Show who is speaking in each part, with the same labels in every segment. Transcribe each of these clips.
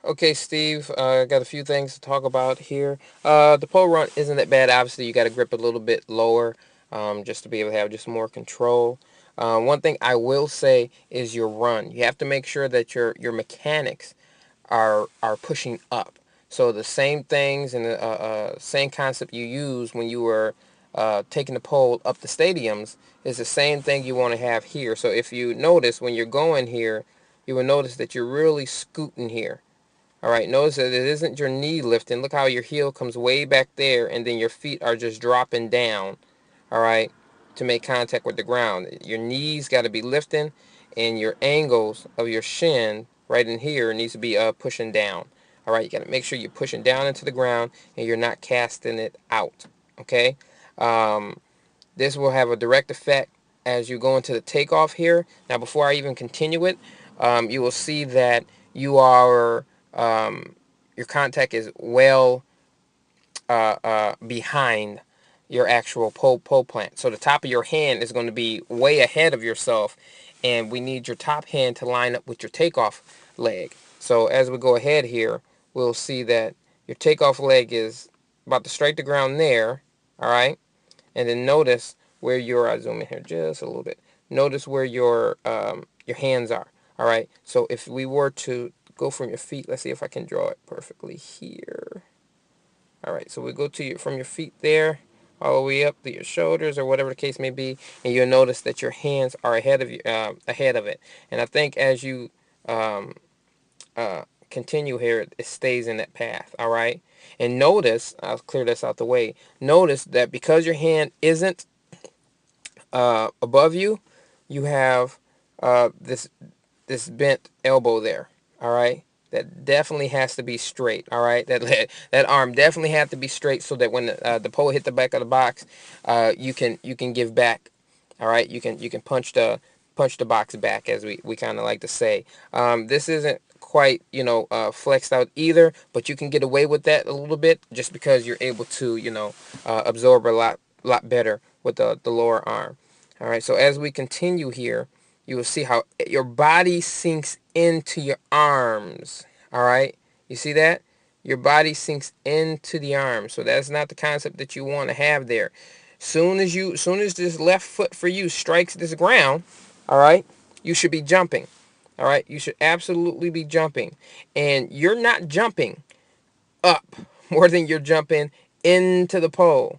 Speaker 1: Okay, Steve, I got a few things to talk about here. The pole run isn't that bad. Obviously, you got to grip a little bit lower just to be able to have just more control. One thing I will say is your run. You have to make sure that your mechanics are pushing up. So the same things and the same concept you use when you were taking the pole up the stadiums is the same thing you want to have here. So if you notice when you're going here, you will notice that you're really scooting here. All right, notice that it isn't your knee lifting. Look how your heel comes way back there, and then your feet are just dropping down, all right, to make contact with the ground. Your knees got to be lifting, and your angles of your shin right in here needs to be pushing down. All right, you got to make sure you're pushing down into the ground, and you're not casting it out, okay? Um, this will have a direct effect as you go into the takeoff here. Now, before I even continue it, you will see that you are your contact is well behind your actual pole plant. So the top of your hand is going to be way ahead of yourself, and we need your top hand to line up with your takeoff leg. So as we go ahead here, we'll see that your takeoff leg is about to strike the ground there, all right? And then notice where I zoom in here just a little bit. Notice where your hands are, all right? So if we were to go from your feet, let's see if I can draw it perfectly here. All right, so we go to from your feet there all the way up to your shoulders or whatever the case may be, and you'll notice that your hands are ahead of it. And I think as you um, continue here, it stays in that path. All right, and notice, I'll clear this out the way. Notice that because your hand isn't above you, you have this bent elbow there. All right, that definitely has to be straight. All right, that arm definitely has to be straight so that when the pole hit the back of the box, you can give back. All right, you can punch the box back, as we kind of like to say. This isn't quite flexed out either, but you can get away with that a little bit just because you're able to absorb a lot better with the lower arm. All right, so as we continue here, you will see how your body sinks into your arms. All right, you see that? Your body sinks into the arms. So that's not the concept that you want to have there. Soon as this left foot for you strikes this ground, all right, you should be jumping. All right, you should absolutely be jumping. And you're not jumping up more than you're jumping into the pole.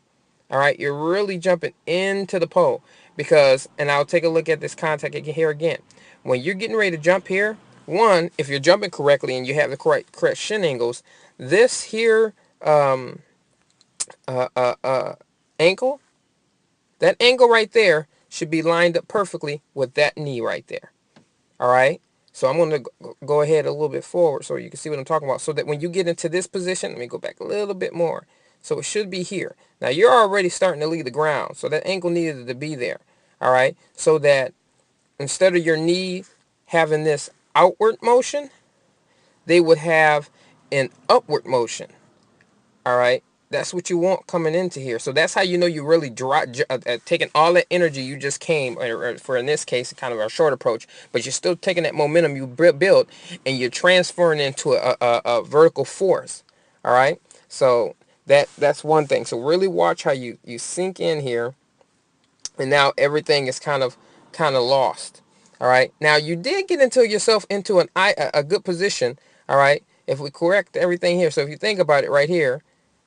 Speaker 1: All right, you're really jumping into the pole because, and I'll take a look at this contact here again. When you're getting ready to jump here, one, if you're jumping correctly and you have the correct shin angles, this here uh, uh, uh, ankle, that angle right there should be lined up perfectly with that knee right there. All right. So I'm going to go ahead a little bit forward so you can see what I'm talking about. So that when you get into this position, let me go back a little bit more. So it should be here. Now you're already starting to leave the ground. So that ankle needed to be there. All right. So that instead of your knee having this outward motion, they would have an upward motion. All right. That's what you want coming into here. So that's how you know you really taking all that energy you just came, or for in this case, kind of a short approach, but you're still taking that momentum you built and you're transferring into a vertical force. All right. So that's one thing. So really watch how you sink in here, and now everything is kind of lost. All right. Now you did get into yourself into a good position. All right. If we correct everything here, so if you think about it right here,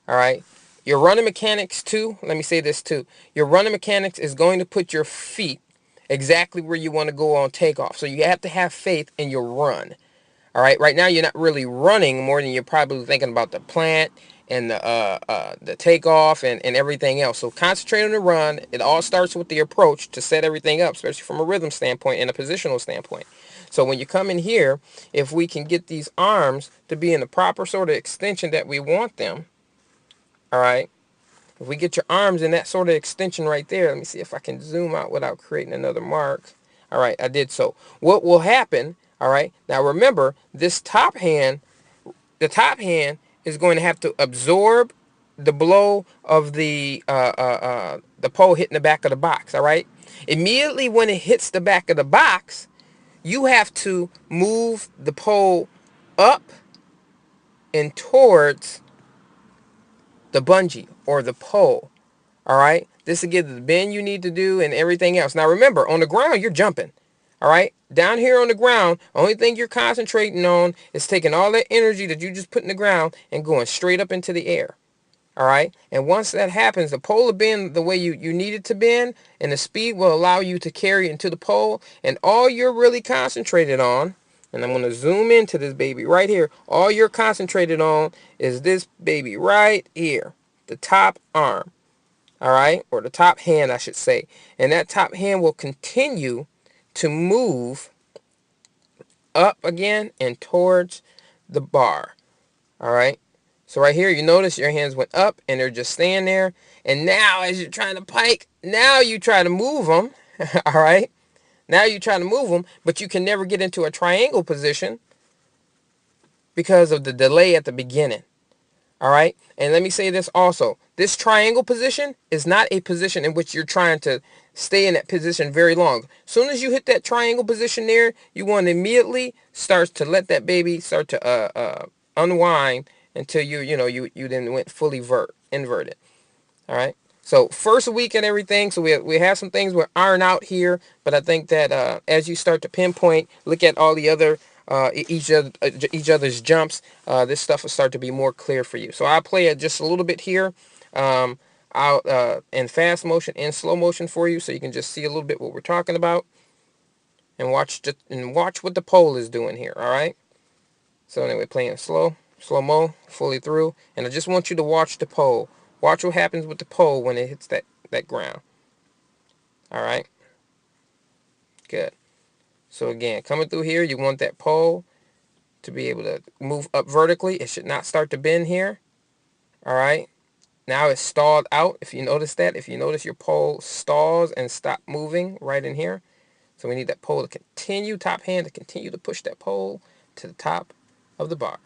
Speaker 1: all right. Your running mechanics too, let me say this too. Your running mechanics is going to put your feet exactly where you want to go on takeoff. So you have to have faith in your run. All right. Right now you're not really running more than you're probably thinking about the plant and the takeoff and everything else. So concentrate on the run. It all starts with the approach to set everything up, especially from a rhythm standpoint and a positional standpoint. So when you come in here, if we can get these arms to be in the proper sort of extension that we want them, all right. If we get your arms in that sort of extension right there, let me see if I can zoom out without creating another mark. All right, I did so. What will happen, all right, now remember, this the top hand is going to have to absorb the blow of the pole hitting the back of the box, all right? Immediately when it hits the back of the box, you have to move the pole up and towards the bungee or the pole. All right. This will give the bend you need to do and everything else. Now remember, on the ground, you're jumping. All right. Down here on the ground, only thing you're concentrating on is taking all that energy that you just put in the ground and going straight up into the air. All right. And once that happens, the pole will bend the way you need it to bend, and the speed will allow you to carry it into the pole. And all you're really concentrated on, and I'm going to zoom into this baby right here. All you're concentrated on is this baby right here, the top arm. All right. Or the top hand, I should say. And that top hand will continue to move up again and towards the bar. All right. So right here, you notice your hands went up and they're just staying there. And now as you're trying to pike, now you try to move them. All right. Now you try to move them, but you can never get into a triangle position because of the delay at the beginning. All right. And let me say this also. This triangle position is not a position in which you're trying to stay in that position very long. As soon as you hit that triangle position there, you want to immediately start to let that baby start to unwind until you then went fully inverted. All right. So first week and everything, so we have some things we'll iron out here, but I think that as you start to pinpoint, look at all the other each other's jumps, this stuff will start to be more clear for you. So I'll play it just a little bit here, I'll in fast motion and slow motion for you, so you can just see a little bit what we're talking about, and watch what the pole is doing here. All right. So anyway, playing slow-mo, fully through, and I just want you to watch the pole. Watch what happens with the pole when it hits that ground. All right. Good. So again, coming through here, you want that pole to be able to move up vertically. It should not start to bend here. All right. Now it's stalled out. If you notice that, if you notice your pole stalls and stop moving right in here. So we need that pole to continue, top hand to continue to push that pole to the top of the bar.